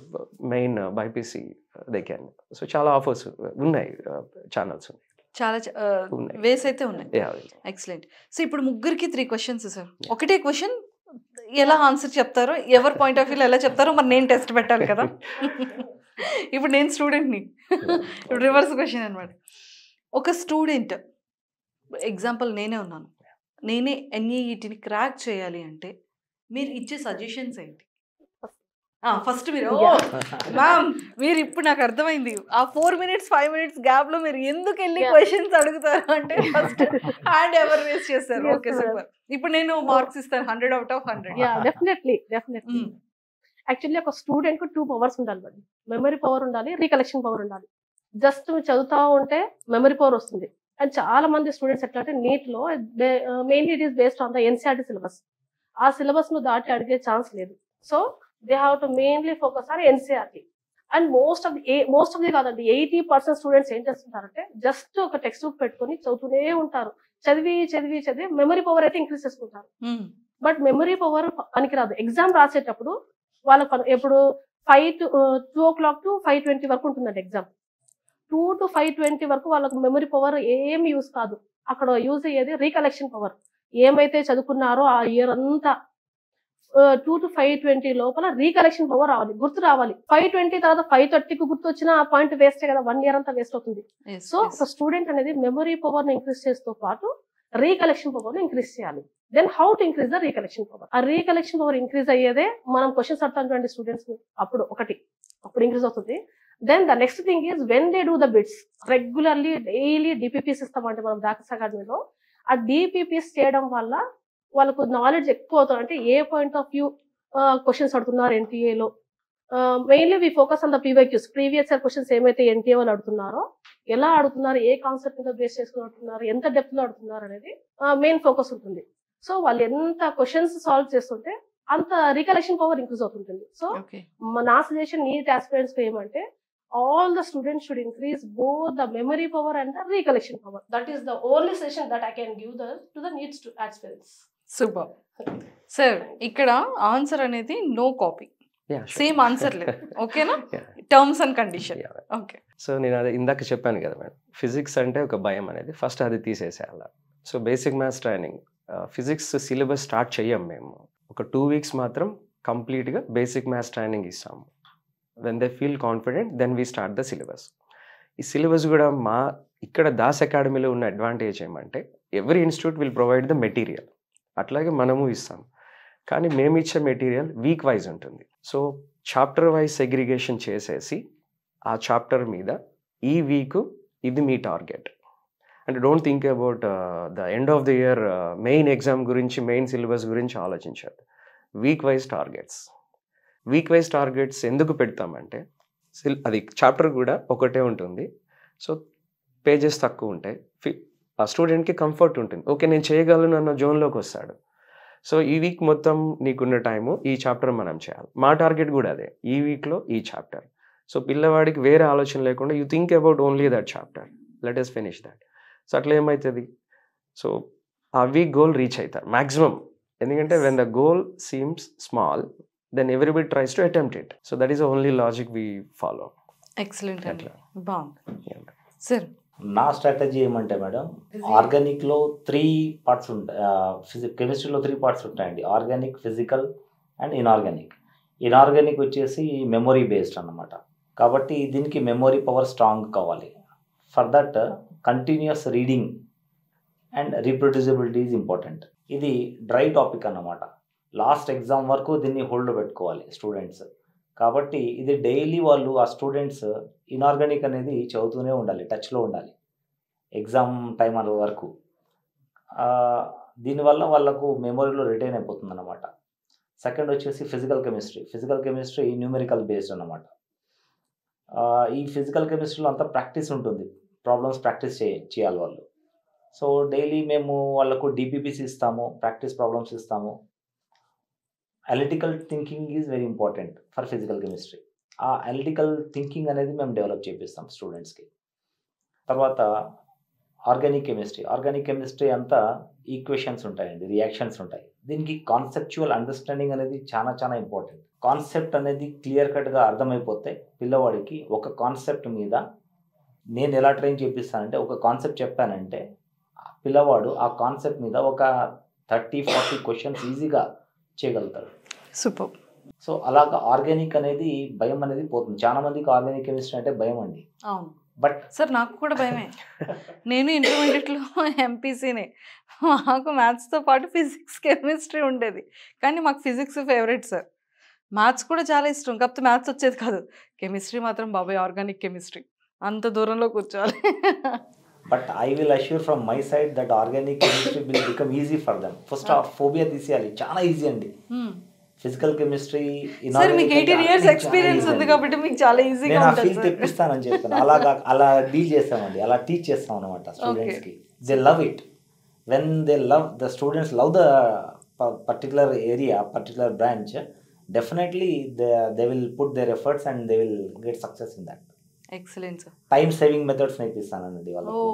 main BiPC they can. So చాలా ఆఫర్స్ ఉన్నాయి, ఛానల్స్ ఉన్నాయి, చాలా వేస్ అయితే ఉన్నాయి. ఎక్సలెంట్. సో ఇప్పుడు ముగ్గురికి 3 questions సార్. ఒకటే క్వశ్చన్ ఎలా ఆన్సర్ చెప్తారో, ఎవరి పాయింట్ ఆఫ్ వ్యూలో ఎలా చెప్తారో మరి నేను టెస్ట్ పెట్టాలి కదా. ఇప్పుడు నేను స్టూడెంట్ని, ఇప్పుడు రివర్స్ క్వశ్చన్ అనమాట. ఒక స్టూడెంట్ ఎగ్జాంపుల్ నేనే ఉన్నాను, నేనే ఎన్ఈఈటీని క్రాక్ చేయాలి అంటే మీరు ఇచ్చే సజెషన్స్ ఏంటి? ఫస్ట్ మీరు మ్యామ్ మీరు ఇప్పుడు నాకు అర్థమైంది ఆ 4 minutes 5 minutes గ్యాప్ లో మీరు ఎందుకు వెళ్ళి క్వశ్చన్స్ అడుగుతారు అంటే ఫస్ట్ హ్యాండ్ ఎవరు రేస్ చేస్తారు. Okay super. ఇప్పుడు నేను మార్క్స్ ఇస్తాను 100 out of 100. డెఫినెట్లీ యాక్చువల్లీ ఒక స్టూడెంట్ కు 2 powers ఉండాలి మేడం. మెమరీ పవర్ ఉండాలి, రీకలెక్షన్ పవర్ ఉండాలి. జస్ట్ చదువుతా ఉంటే మెమరీ పవర్ వస్తుంది. అండ్ చాలా మంది స్టూడెంట్స్ ఎట్లా అంటే నీట్ లో mainly it is based on the NCERT syllabus. ఆ సిలబస్ ను దాటి అడిగే ఛాన్స్ లేదు. So they have to mainly focus on NCERT. And most of the కాదండి 80% స్టూడెంట్స్ ఏం చేస్తుంటారంటే జస్ట్ ఒక టెక్స్ట్ బుక్ పెట్టుకొని చదువుతూనే ఉంటారు. చదివి చదివి చదివి మెమరీ పవర్ అయితే ఇంక్రీజ్ చేసుకుంటారు. బట్ మెమరీ పవర్ పనికిరాదు. ఎగ్జామ్ రాసేటప్పుడు వాళ్ళకు ఎప్పుడు 2 o'clock to 5:20 వరకు ఉంటుందండి ఎగ్జామ్. 2 to 5:20 వరకు వాళ్ళకు మెమరీ పవర్ ఏమి యూజ్ కాదు. అక్కడ యూజ్ అయ్యేది రీకలెక్షన్ పవర్. ఏమైతే చదువుకున్నారో ఆ ఇయర్ అంతా 2 to 5:20 లోపల రీకలెక్షన్ పవర్ రావాలి, గుర్తు రావాలి. 5:20 తర్వాత 5:30కు గుర్తు వచ్చిన ఆ పాయింట్ వేస్టే కదా, 1 year అంతా వేస్ట్ అవుతుంది. సో ఒక స్టూడెంట్ అనేది మెమరీ పవర్ ని ఇంక్రీజ్ చేస్తూ పాటు రీకలెక్షన్ పవర్ ని ఇంక్రీజ్ చేయాలి. Then how to increase the recollection power. ఆ రీకలెక్షన్ పవర్ ఇంక్రీజ్ అయ్యేదే మనం క్వశ్చన్స్ అడుగుతున్నటువంటి స్టూడెంట్స్ అప్పుడు ఇంక్రీజ్ అవుతుంది. Then the next thing is when they do the bits regularly daily DPPs ఇస్తామంటే మనం దాకస్ అకాడమీలో ఆ డిపిపిస్ చేయడం వల్ల వాళ్ళకు నాలెడ్జ్ ఎక్కువ అవుతుంది. అంటే ఏ పాయింట్ ఆఫ్ వ్యూ క్వశ్చన్స్ అడుగుతున్నారు ఎన్టీఏలో. Mainly we focus on the PYQs, previous year questions ఏమైతే ఎన్టీఏ వాళ్ళు అడుగుతున్నారో ఎలా అడుగుతున్నారు, ఏ కాన్సెప్ట్ మీద బేస్ చేసుకుని అడుగుతున్నారు, ఎంత డెప్త్ లో అడుగుతున్నారు అనేది మెయిన్ ఫోకస్ ఉంటుంది. సో వాళ్ళు ఎంత క్వశ్చన్స్ సాల్వ్ చేస్తుంటే అంత రీకలెక్షన్ పవర్ ఇంక్రీజ్ అవుతుంటుంది. సో నా సజెషన్ నీట్ ఆస్పిరెంట్స్ ఏమంటే all the students should increase both the memory power and the recollection power. That is the only suggestion that I can give to the needs to aspirants. Super sir. ఇక్కడ ఆన్సర్ అనేది నో కాపీ, సేమ్ ఆన్సర్ లేదు. ఓకేనా? Terms and condition. Okay. So నేను అది ఇందాక చెప్పాను కదా మేడం, ఫిజిక్స్ అంటే ఒక భయం అనేది ఫస్ట్ అది తీసేసేయాలి. So basic maths training physics syllabus start చెయ్యం మేము. ఒక 2 weeks మాత్రం కంప్లీట్గా బేసిక్ మ్యాథ్స్ ట్రైనింగ్ ఇస్తాము. when they feel confident then we start the syllabus. ఈ సిలబస్ కూడా మా ఇక్కడ దాస్ అకాడమీలో ఉన్న అడ్వాంటేజ్ ఏమంటే every institute will provide the material, అట్లాగే మనము ఇస్తాం. కానీ మేము ఇచ్చే మెటీరియల్ వీక్ వైజ్ ఉంటుంది. సో చాప్టర్ వైజ్ సెగ్రిగేషన్ చేసేసి ఆ చాప్టర్ మీద ఈ వీక్ ఇది మీ టార్గెట్ అంటే don't think about the end of the year main exam గురించి, మెయిన్ సిలబస్ గురించి ఆలోచించారు. Week wise targets. Week wise targets ఎందుకు పెడతామంటే అది చాప్టర్ కూడా ఒకటే ఉంటుంది. సో పేజెస్ తక్కువ ఉంటాయి, ఆ స్టూడెంట్కి కంఫర్ట్ ఉంటుంది. ఓకే నేను చేయగలను అన్న జోన్లోకి వస్తాడు. సో ఈ వీక్ మొత్తం నీకున్న టైము ఈ చాప్టర్ మనం చేయాలి. మా టార్గెట్ కూడా అదే, ఈ వీక్లో ఈ చాప్టర్. సో పిల్లవాడికి వేరే ఆలోచన లేకుండా you think about only that chapter, let us finish that. So అట్లా ఏమవుతుంది, సో ఆ వీక్ గోల్ రీచ్ అవుతారు మ్యాక్సిమం. ఎందుకంటే when the goal seems small then everybody tries to attempt it. So that is the only logic we follow. Excellent. బాగుంది సార్. నా స్ట్రాటజీ ఏమంటే మేడం, ఆర్గానిక్లో 3 parts ఉంటాయి, కెమిస్ట్రీలో 3 parts ఉంటాయండి. Organic, physical and inorganic. Inorganic వచ్చేసి మెమొరీ బేస్డ్ అన్నమాట. కాబట్టి దీనికి మెమొరీ పవర్ స్ట్రాంగ్ కావాలి. For that continuous reading and reproducibility is important. ఇది డ్రై టాపిక్ అన్నమాట. లాస్ట్ ఎగ్జామ్ వరకు దీన్ని హోల్డ్ పెట్టుకోవాలి స్టూడెంట్స్. కాబట్టి ఇది డైలీ వాళ్ళు ఆ స్టూడెంట్స్ ఇన్ఆర్గానిక్ అనేది చదువుతూనే ఉండాలి, టచ్లో ఉండాలి ఎగ్జామ్ టైం వరకు. దీనివల్ల వాళ్ళకు మెమొరీలో రిటైన్ అయిపోతుంది అన్నమాట. సెకండ్ వచ్చేసి physical chemistry. Physical chemistry numerical based అన్నమాట. ఈ ఫిజికల్ కెమిస్ట్రీలో అంతా ప్రాక్టీస్ ఉంటుంది, ప్రాబ్లమ్స్ ప్రాక్టీస్ చేయాలి వాళ్ళు. సో డైలీ మేము వాళ్ళకు డిపిపిసి ఇస్తాము, ప్రాక్టీస్ ప్రాబ్లమ్స్ ఇస్తాము. Analytical thinking is very important for physical chemistry. ఆ అనలిటికల్ థింకింగ్ అనేది మేము డెవలప్ చేపిస్తాం స్టూడెంట్స్కి. తర్వాత ఆర్గానిక్ కెమిస్ట్రీ. ఆర్గానిక్ కెమిస్ట్రీ అంతా ఈక్వేషన్స్ ఉంటాయండి, రియాక్షన్స్ ఉంటాయి. దీనికి కాన్సెప్చువల్ అండర్స్టాండింగ్ అనేది చాలా చాలా ఇంపార్టెంట్. కాన్సెప్ట్ అనేది క్లియర్ కట్గా అర్థమైపోతే పిల్లవాడికి ఒక కాన్సెప్ట్ మీద నేను ఎలా ట్రైన్ చేపిస్తానంటే, ఒక కాన్సెప్ట్ చెప్పానంటే పిల్లవాడు ఆ కాన్సెప్ట్ మీద ఒక 30-40 క్వశ్చన్స్ ఈజీగా చేయగలుగుతాడు. సూపర్. సో అలాగా ఆర్గానిక్ అనేది భయం అనేది పోతుంది. చాలా మందికి ఆర్గానిక్ కెమిస్ట్రీ అంటే భయం అండి. అవును. బట్ సార్ నాకు కూడా భయమే. నేను ఇంటర్మీడియట్లో ఎంపీసీనే, మాకు మ్యాథ్స్తో పాటు ఫిజిక్స్ కెమిస్ట్రీ ఉండేది. కానీ మాకు ఫిజిక్స్ ఫేవరెట్ సార్. మ్యాథ్స్ కూడా చాలా ఇష్టం, కాకపోతే మ్యాథ్స్ వచ్చేది కాదు. కెమిస్ట్రీ మాత్రం బాబాయ్ ఆర్గానిక్ కెమిస్ట్రీ అంత దూరంలో కూర్చోవాలి. But I will assure from my side that organic chemistry will become easy for them. First ఆ ఫోబియా తీసేయాలి, చాలా ఈజీ అండి. ఫిజికల్ కెమిస్ట్రీ సార్ మీకు 18 years ఎక్స్పీరియన్స్ ఉంది కాబట్టి మీకు చాలా ఈజీగా నేను ఆ ఉంటుంది ఫీల్ తెప్పిస్తానని చెప్పాను. అలా డీల్ చేస్తామండి, అలా టీచ్ చేస్తాం అనమాట స్టూడెంట్స్కి. They love it when they love the students love the particular area, particular branch, definitely they will put their efforts and they will get success in that. Excellent sir. Time saving methods నేర్పిస్తానండి వాళ్ళకి.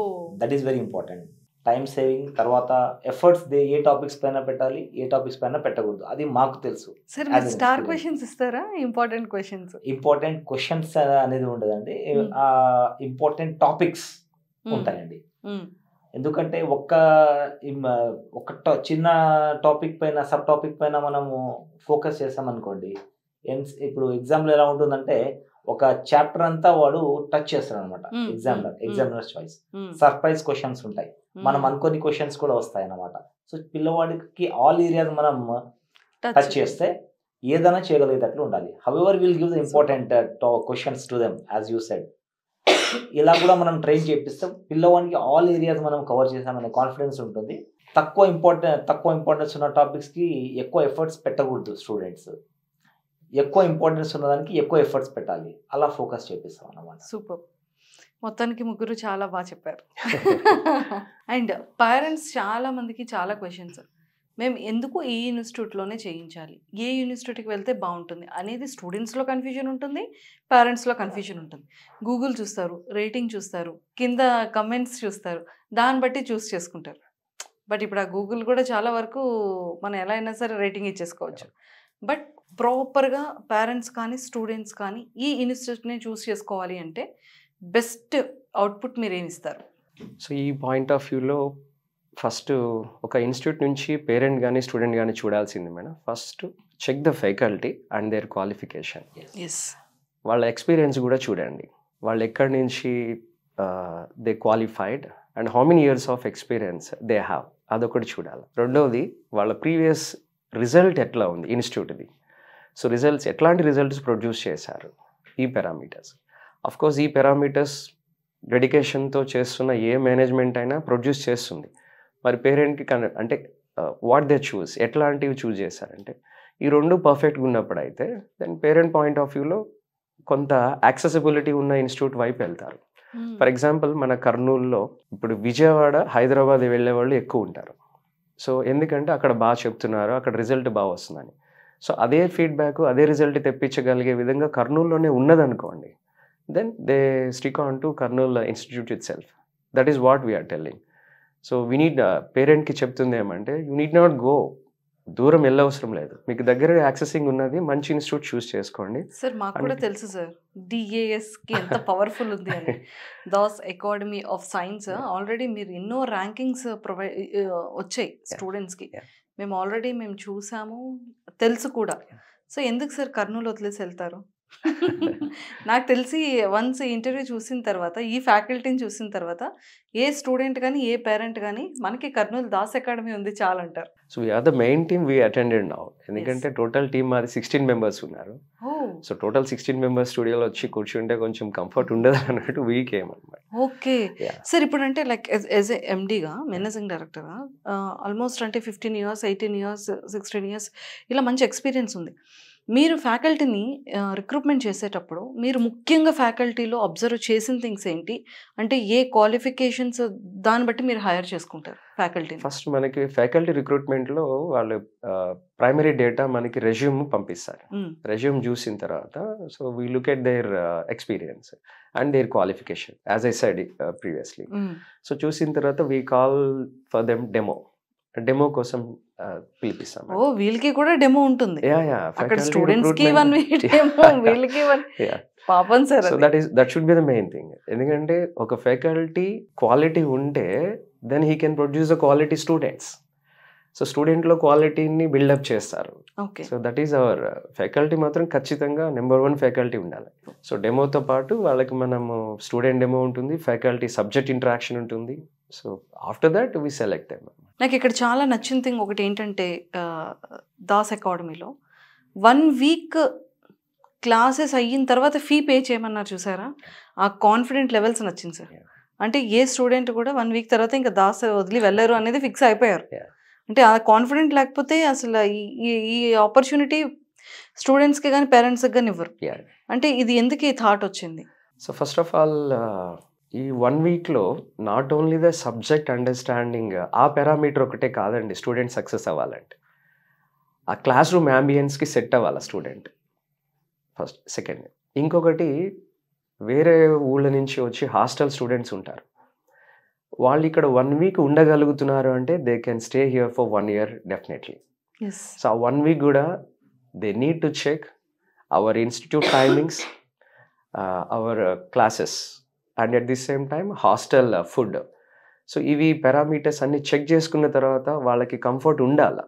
That is very important. Time saving, తర్వాత ఎఫర్ట్స్ ఏ టాపిక్స్ పైన పెట్టాలి, ఏ టాపిక్స్ పైన పెట్టకూడదు, అది మాకు తెలుసు. సార్ మీరు స్టార్ క్వశ్చన్స్ ఇస్తారా? ఇంపార్టెంట్ క్వశ్చన్స్ అనేది ఉండదండి, ఇంపార్టెంట్ టాపిక్స్ ఉంటాయండి. ఎందుకంటే ఒక చిన్న టాపిక్ పైన, సబ్ టాపిక్ పైన మనము ఫోకస్ చేసామనుకోండి, ఇప్పుడు ఎగ్జామ్లో ఎలా ఉంటుందంటే ఒక చాప్టర్ అంతా వాడు టచ్ చేస్తాడు అనమాట. ఎగ్జామినర్స్ చాయిస్ సర్ప్రైజ్ క్వశ్చన్స్ ఉంటాయి, మనం అనుకోని క్వశ్చన్స్ కూడా వస్తాయి అన్నమాట. సో పిల్లవాడికి ఆల్ ఏరియాస్ మనం టచ్ చేస్తే ఏదైనా చేయగలిగేటట్లు ఉండాలి. However will give the important questions to them as you said. ఇలా కూడా మనం ట్రైన్ చేపిస్తాం, పిల్లవాడికి ఆల్ ఏరియాస్ మనం కవర్ చేసామనే కాన్ఫిడెన్స్ ఉంటుంది. తక్కువ ఇంపార్టెన్స్ ఉన్న టాపిక్స్కి ఎక్కువ ఎఫర్ట్స్ పెట్టకూడదు స్టూడెంట్స్, ఎక్కువ ఇంపార్టెన్స్ ఉన్నదానికి ఎక్కువ ఎఫర్ట్స్ పెట్టాలి, అలా ఫోకస్ చేపిస్తాం అన్నమాట. సూపర్. మొత్తానికి ముగ్గురు చాలా బాగా చెప్పారు. అండ్ పేరెంట్స్ చాలా మందికి చాలా క్వశ్చన్స్, మేము ఎందుకు ఈ ఇన్స్టిట్యూట్లోనే చేయించాలి, ఏ యూనివర్సిటీకి వెళ్తే బాగుంటుంది అనేది స్టూడెంట్స్లో కన్ఫ్యూజన్ ఉంటుంది, పేరెంట్స్లో కన్ఫ్యూజన్ ఉంటుంది. గూగుల్ చూస్తారు, రేటింగ్ చూస్తారు, కింద కమెంట్స్ చూస్తారు, దాన్ని బట్టి చూస్ చేసుకుంటారు. బట్ ఇప్పుడు ఆ గూగుల్ కూడా చాలా వరకు మనం ఎలా అయినా సరే రేటింగ్ ఇచ్చేసుకోవచ్చు. బట్ ప్రాపర్గా పేరెంట్స్ కానీ స్టూడెంట్స్ కానీ ఈ ఇన్స్టిట్యూట్ని చూస్ చేసుకోవాలి అంటే బెస్ట్ అవుట్పుట్ మీరు ఏమి ఇస్తారు? సో ఈ పాయింట్ ఆఫ్ వ్యూలో ఫస్ట్ ఒక ఇన్స్టిట్యూట్ నుంచి పేరెంట్ కానీ స్టూడెంట్ కానీ చూడాల్సింది madam, first check the faculty and their qualification. వాళ్ళ ఎక్స్పీరియన్స్ కూడా చూడండి, వాళ్ళు ఎక్కడి నుంచి they qualified and how many years of experience they have, అదొకటి చూడాలి. రెండవది వాళ్ళ ప్రీవియస్ రిజల్ట్ ఎట్లా ఉంది ఇన్స్టిట్యూట్ది. సో ఎట్లాంటి రిజల్ట్స్ ప్రొడ్యూస్ చేశారు, ఈ పారామీటర్స్. అఫ్కోర్స్ ఈ పారామీటర్స్ డెడికేషన్తో చేస్తున్న ఏ మేనేజ్మెంట్ అయినా ప్రొడ్యూస్ చేస్తుంది. మరి పేరెంట్కి అంటే వాట్ దే చూస్, ఎట్లాంటివి చూస్ చేశారంటే ఈ రెండు పర్ఫెక్ట్గా ఉన్నప్పుడు అయితే దెన్ పేరెంట్ పాయింట్ ఆఫ్ వ్యూలో కొంత యాక్సెసిబిలిటీ ఉన్న ఇన్స్టిట్యూట్ వైపు వెళ్తారు. ఫర్ ఎగ్జాంపుల్ మన కర్నూలులో ఇప్పుడు విజయవాడ, హైదరాబాద్ వెళ్ళే వాళ్ళు ఎక్కువ ఉంటారు. సో ఎందుకంటే అక్కడ బాగా చెప్తున్నారు, అక్కడ రిజల్ట్ బాగా వస్తుందని. సో అదే ఫీడ్బ్యాక్, అదే రిజల్ట్ తెప్పించగలిగే విధంగా కర్నూలులోనే ఉన్నదనుకోండి, then they stick on to Kurnool institute itself. That is what we are telling. So we need పేరెంట్కి చెప్తుంది ఏమంటే యూ నీడ్ నాట్ గో, దూరం వెళ్ళవసరం లేదు, మీకు దగ్గర యాక్సెసింగ్ ఉన్నది, మంచి ఇన్స్టిట్యూట్ చూస్ చేసుకోండి. సార్ మాకు కూడా తెలుసు సార్ డిఏఎస్కి ఎంత పవర్ఫుల్ ఉంది అని. Das academy of science already మీరు ఎన్నో ర్యాంకింగ్స్ వచ్చాయి స్టూడెంట్స్కి, మేము ఆల్రెడీ చూసాము, తెలుసు కూడా. సో ఎందుకు సార్ కర్నూలు వదిలేసి వెళ్తారు? నాకు తెలిసి వన్స్ ఇంటర్వ్యూ చూసిన తర్వాత, ఈ ఫ్యాకల్టీని చూసిన తర్వాత ఏ స్టూడెంట్ కానీ ఏ పేరెంట్ కానీ మనకి కర్నూలు దాస్ అకాడమీ ఉంది చాలా అంటారు. So we are the main team we attended now. ఎందుకంటే టోటల్ టీమ్ మాది 16 మెంబర్స్ ఉన్నారు. సో టోటల్ 16 మెంబర్స్ స్టూడియోలో వచ్చి కూర్చుంటే కొంచెం కంఫర్ట్ ఉండదు అన్నట్టు వీక్ ఏమన్నమాట. Okay sir. ఇప్పుడు అంటే లైక్ యాజ్ ఏ ఎండీగా, మేనేజింగ్ డైరెక్టర్గా ఆల్మోస్ట్ అంటే 15 years, 18 years, 16 years ఇలా మంచి ఎక్స్పీరియన్స్ ఉంది. మీరు ఫ్యాకల్టీని రిక్రూట్మెంట్ చేసేటప్పుడు మీరు ముఖ్యంగా ఫ్యాకల్టీలో అబ్జర్వ్ చేసిన థింగ్స్ ఏంటి? అంటే ఏ క్వాలిఫికేషన్స్ దాన్ని బట్టి మీరు హైర్ చేసుకుంటారు ఫ్యాకల్టీని? ఫస్ట్ మనకి ఫ్యాకల్టీ రిక్రూట్మెంట్లో వాళ్ళు ప్రైమరీ డేటా మనకి రెజ్యూమ్ పంపిస్తారు. రెజ్యూమ్ చూసిన తర్వాత so we look at their experience and their qualification as I said previously. So చూసిన తర్వాత we call for them demo కోసం పిలిపిస్తాం. ఓ వీళ్ళకి కూడా డెమో ఉంటుంది అక్కడ, స్టూడెంట్స్ కి 1 week డెమో, వీళ్ళకి 1. పాపం sir. So that should be the main thing. ఎందుకంటే ఒక ఫ్యాకల్టీ క్వాలిటీ ఉంటే then he can produce the quality students. So స్టూడెంట్లో క్వాలిటీని బిల్డప్ చేస్తారు. So that is our faculty మాత్రం ఖచ్చితంగా నెంబర్ 1 ఫ్యాకల్టీ ఉండాలి. సో డెమోతో పాటు వాళ్ళకి మనము స్టూడెంట్ డెమో ఉంటుంది, ఫ్యాకల్టీ సబ్జెక్ట్ ఇంటరాక్షన్ ఉంటుంది. So after that we select them. నాకు ఇక్కడ చాలా నచ్చిన థింగ్ ఒకటి ఏంటంటే దాస్ అకాడమీలో 1 వీక్ క్లాసెస్ అయిన తర్వాత ఫీ పే చేయమన్నారు చూసారా, ఆ కాన్ఫిడెంట్ లెవెల్స్ నచ్చింది సార్. అంటే ఏ స్టూడెంట్ కూడా 1 వీక్ తర్వాత ఇంకా దాస్ వదిలి వెళ్ళరు అనేది ఫిక్స్ అయిపోయారు. అంటే ఆ కాన్ఫిడెంట్ లేకపోతే అసలు ఈ ఆపర్చునిటీ స్టూడెంట్స్కి కానీ పేరెంట్స్కి కానీ ఇవ్వరు. అంటే ఇది ఎందుకు ఈ థాట్ వచ్చింది? సో ఫస్ట్ ఆఫ్ ఆల్ ఈ 1 వీక్లో not only the subject understanding, ఆ పారామీటర్ ఒకటే కాదండి స్టూడెంట్ సక్సెస్ అవ్వాలంటే. ఆ క్లాస్ రూమ్ యాంబియన్స్కి సెట్ అవ్వాలి స్టూడెంట్ ఫస్ట్. సెకండ్, ఇంకొకటి వేరే ఊళ్ళ నుంచి వచ్చి హాస్టల్ స్టూడెంట్స్ ఉంటారు. వాళ్ళు ఇక్కడ 1 వీక్ ఉండగలుగుతున్నారు అంటే they can stay here for 1 year definitely. So ఆ 1 వీక్ కూడా they need to check our institute timings, our classes and at the same time hostel food. So ఇవి పారామీటర్స్ అన్ని చెక్ చేసుకున్న తర్వాత వాళ్ళకి కంఫర్ట్ ఉండాలి.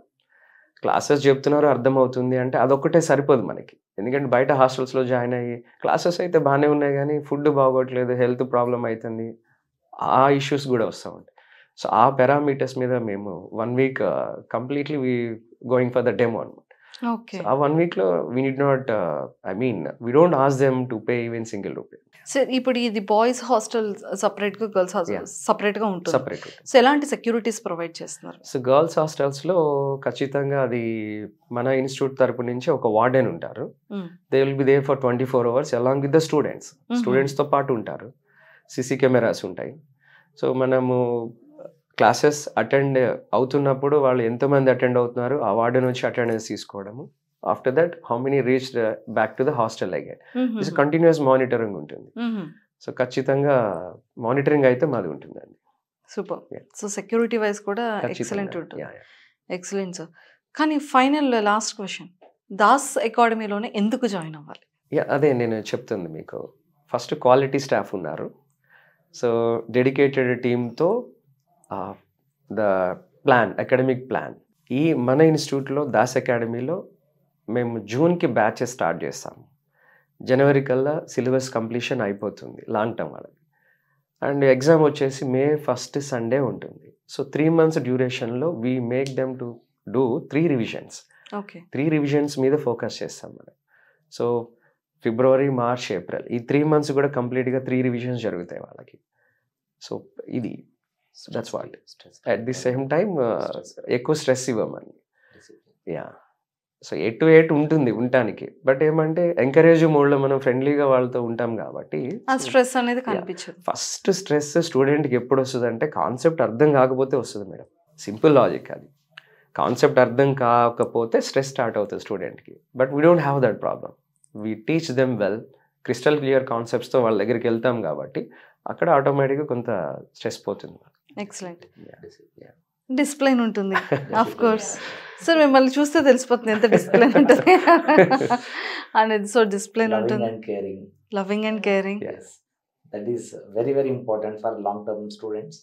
క్లాసెస్ చెప్తున్నారు అర్థమవుతుంది అంటే అదొక్కటే సరిపోదు మనకి. ఎందుకంటే బయట హాస్టల్స్లో జాయిన్ అయ్యి క్లాసెస్ అయితే బాగానే ఉన్నాయి కానీ ఫుడ్ బాగోట్లేదు, హెల్త్ ప్రాబ్లం అవుతుంది, ఆ ఇష్యూస్ కూడా వస్తూ ఉంటాయి. సో ఆ పారామీటర్స్ మీద మేము 1 week completely going for the demo అనమాట. ఆ 1 వీక్లో we need not we don't ask them to pay even single rupee. Sir ఇప్పుడు ఇది బాయ్స్ హాస్టల్ సపరేట్గా, గర్ల్స్ హాస్టల్ సపరేట్గా ఉంటుంది. సపరేట్. సో ఎలాంటి సెక్యూరిటీస్ ప్రొవైడ్ చేస్తున్నారు? సో గర్ల్స్ హాస్టల్స్లో ఖచ్చితంగా అది మన ఇన్స్టిట్యూట్ తరపు నుంచి ఒక వార్డెన్ ఉంటారు. They will be there for 24 hours along with the students. స్టూడెంట్స్తో పాటు ఉంటారు. CC కెమెరాస్ ఉంటాయి. సో మనము క్లాసెస్ అటెండ్ అవుతున్నప్పుడు వాళ్ళు ఎంతమంది అటెండ్ అవుతున్నారు ఆ వార్డెన్ నుంచి అటెండెన్స్ తీసుకోవడము. After that how many reach back to the hostel again. It's continuous monitoring ఉంటుంది. సో ఖచ్చితంగా మానిటరింగ్ అయితే మాది ఉంటుందండి. సూపర్. సో సెక్యూరిటీ వైజ్ కూడా ఎక్సలెంట్ ఉంటుంది. Excellent sir. కానీ ఫైనల్ లాస్ట్ క్వశ్చన్, దాస్ అకాడమీలోనే ఎందుకు జాయిన్ అవ్వాలి? అదే నేను చెప్తుంది మీకు. ఫస్ట్ క్వాలిటీ స్టాఫ్ ఉన్నారు. సో డెడికేటెడ్ టీమ్తో ద ప్లాన్, అకాడమిక్ ప్లాన్. ఈ మన ఇన్స్టిట్యూట్లో దాస్ అకాడమీలో మేము జూన్కి బ్యాచెస్ స్టార్ట్ చేస్తాము. జనవరి కల్లా సిలబస్ కంప్లీషన్ అయిపోతుంది లాంగ్ టర్మ్ వాళ్ళకి. అండ్ ఎగ్జామ్ వచ్చేసి May 1st Sunday ఉంటుంది. సో 3 months డ్యూరేషన్లో we make them to do 3 revisions. 3 revisions మీద ఫోకస్ చేస్తాం మనం. సో February, March, April ఈ 3 months కూడా కంప్లీట్గా 3 revisions జరుగుతాయి వాళ్ళకి. సో ఇది that's what. At the same time ఎక్కువ స్ట్రెస్ ఇవ్వమని. సో 8 to 8 ఉంటుంది ఉండటానికి. బట్ ఏమంటే ఎంకరేజ్ మోడ్లో మనం ఫ్రెండ్లీగా వాళ్ళతో ఉంటాం కాబట్టి ఆ స్ట్రెస్ అనేది కనిపించదు. ఫస్ట్ స్ట్రెస్ స్టూడెంట్కి ఎప్పుడు వస్తుంది అంటే కాన్సెప్ట్ అర్థం కాకపోతే వస్తుంది మేడం. సింపుల్ లాజిక్ అది. కాన్సెప్ట్ అర్థం కాకపోతే స్ట్రెస్ స్టార్ట్ అవుతుంది స్టూడెంట్కి. But we don't have that problem. We teach them well, crystal clear కాన్సెప్ట్స్తో వాళ్ళ దగ్గరికి వెళ్తాం కాబట్టి అక్కడ ఆటోమేటిక్గా కొంత స్ట్రెస్ పోతుంది. ఎక్సలెంట్. డిసిప్లైన్ ఉంటుంది ఆఫ్ కోర్స్. సార్ మిమ్మల్ని చూస్తే తెలిసిపోతుంది ఎంత డిసిప్లైన్ ఉంటుంది అనేది. సో డిసిప్లైన్ ఉంటుంది, loving and caring. That is very very important for long term students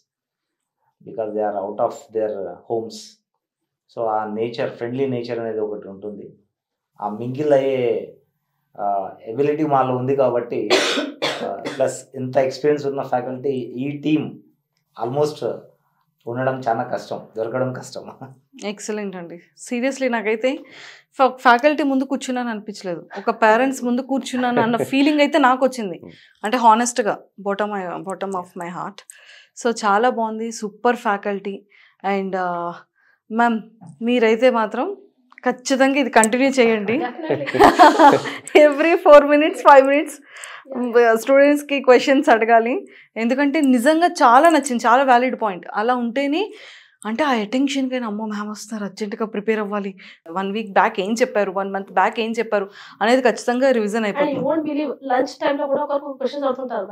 because they are out of their homes. So ఆ నేచర్, ఫ్రెండ్లీ నేచర్ అనేది ఒకటి ఉంటుంది. ఆ మింగిల్ అయ్యే ఎబిలిటీ మాలో ఉంది కాబట్టి ప్లస్ ఇంత ఎక్స్పీరియన్స్ ఉన్న ఫ్యాకల్టీ ఈ టీమ్ ఆల్మోస్ట్ ఉండడం చాలా కష్టం, దొరకడం కష్టం. ఎక్సలెంట్ అండి. సీరియస్లీ నాకైతే ఫ్యాకల్టీ ముందు కూర్చున్నాను అనిపించలేదు, ఒక పేరెంట్స్ ముందు కూర్చున్నాను అన్న ఫీలింగ్ అయితే నాకు వచ్చింది. అంటే హానెస్ట్గా bottom of my heart. So చాలా బాగుంది, సూపర్ ఫ్యాకల్టీ. అండ్ మ్యామ్ మీరైతే మాత్రం ఖచ్చితంగా ఇది కంటిన్యూ చేయండి. ఎవ్రీ 4 minutes 5 minutes స్టూడెంట్స్కి క్వశ్చన్స్ అడగాలి. ఎందుకంటే నిజంగా చాలా నచ్చింది, చాలా వ్యాలిడ్ పాయింట్. అలా ఉంటేనే అంటే ఆ అటెన్షన్కైనా అమ్మో మ్యామ్ వస్తున్నారు అర్జెంట్గా ప్రిపేర్ అవ్వాలి, 1 week బ్యాక్ ఏం చెప్పారు, 1 month బ్యాక్ ఏం చెప్పారు అనేది ఖచ్చితంగా రివిజన్ అయిపోతుంది. లంచ్ టైంలో కూడా ఒకరు క్వశ్చన్స్ అడుగుతుంటారు.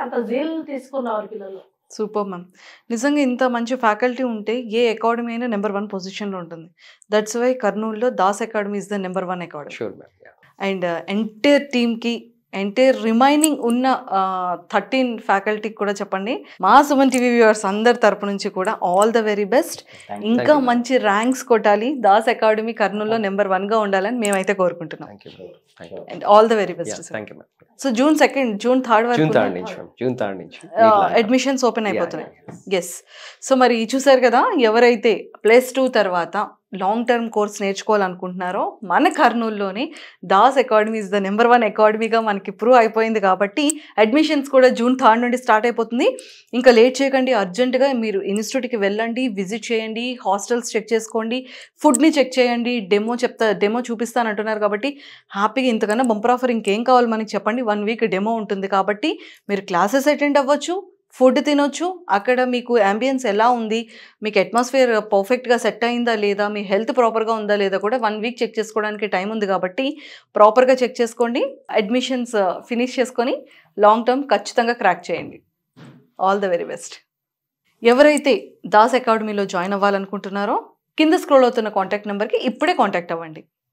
అంత జీల్ తీసుకున్నారు పిల్లలు. Super ma'am. నిజంగా ఇంత మంచి ఫ్యాకల్టీ ఉంటే ఏ అకాడమీ అయినా నెంబర్ 1 పొజిషన్లో ఉంటుంది. దట్స్ వై కర్నూలులో Das academy is the number 1 academy. And entire టీమ్కి ఎంటైర్ రిమైనింగ్ ఉన్న 13 ఫ్యాకల్టీకి కూడా చెప్పండి. మా సుమన్ టీవీ వ్యూవర్స్ అందరి తరపు నుంచి కూడా ఆల్ ద వెరీ బెస్ట్. ఇంకా you, మంచి ర్యాంక్స్ కొట్టాలి, దాస్ అకాడమీ కర్నూలులో నెంబర్ 1 గా ఉండాలని మేమైతే కోరుకుంటున్నాం. Thank you ma'am. And all the very best. Thank you ma'am. So June 2nd, June 3rd వరకు జూన్ 3rd నుంచి మ్యామ్, జూన్ 3rd నుంచి అడ్మిషన్స్ ఓపెన్ అయిపోతున్నాయి. ఎస్. సో మరి చూసారు కదా, ఎవరైతే +2 తర్వాత లాంగ్ టర్మ్ కోర్స్ నేర్చుకోవాలనుకుంటున్నారో మన కర్నూలులోనే Das academy is the number 1 అకాడమీగా మనకి ప్రూవ్ అయిపోయింది. కాబట్టి అడ్మిషన్స్ కూడా June 3rd నుండి స్టార్ట్ అయిపోతుంది. ఇంకా లేట్ చేయకండి, అర్జెంటుగా మీరు ఇన్స్టిట్యూట్కి వెళ్ళండి, విజిట్ చేయండి, హాస్టల్స్ చెక్ చేసుకోండి, ఫుడ్ని చెక్ చేయండి, డెమో చూపిస్తాను అంటున్నారు కాబట్టి హ్యాపీగా ఇంతకన్నా బంపర్ ఆఫర్ ఇంకేం కావాలి మనకి చెప్పండి. 1 వీక్ డెమో ఉంటుంది కాబట్టి మీరు క్లాసెస్ అటెండ్ అవ్వచ్చు, ఫుడ్ తినొచ్చు. అక్కడ మీకు అంబియన్స్ ఎలా ఉంది, మీకు అట్మాస్ఫియర్ పర్ఫెక్ట్గా సెట్ అయిందా లేదా, మీ హెల్త్ ప్రాపర్గా ఉందా లేదా కూడా 1 వీక్ చెక్ చేసుకోవడానికి టైం ఉంది కాబట్టి ప్రాపర్గా చెక్ చేసుకోండి. అడ్మిషన్స్ ఫినిష్ చేసుకొని లాంగ్ టర్మ్ ఖచ్చితంగా క్రాక్ చేయండి. All the very best. ఎవరైతే దాస్ అకాడమీలో జాయిన్ అవ్వాలనుకుంటున్నారో కింద స్క్రోల్ అవుతున్న కాంటాక్ట్ నెంబర్కి ఇప్పుడే కాంటాక్ట్ అవ్వండి.